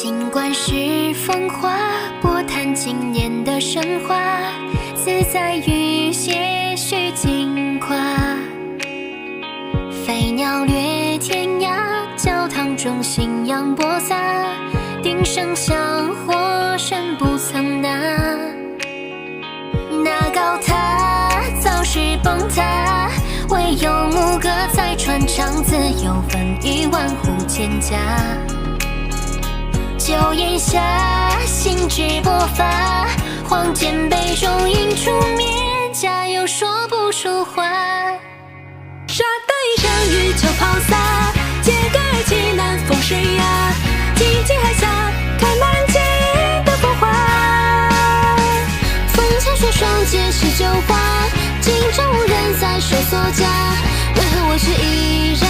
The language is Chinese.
尽管是风华，波谈经年的神话，自在于些许轻夸。飞鸟掠天涯，教堂中信仰播撒，鼎盛香火神不曾拿。那高塔早是崩塌，唯有牧歌在传唱，自有分与万户蒹葭。酒宴下，兴致勃发，黄剑杯中映出面颊，又说不出话。沙滩一声雨就抛洒，揭竿而起南风水呀，静静海下，开满人间的风华。风前雪霜皆是旧话，今朝无人在守所家，为何我却依然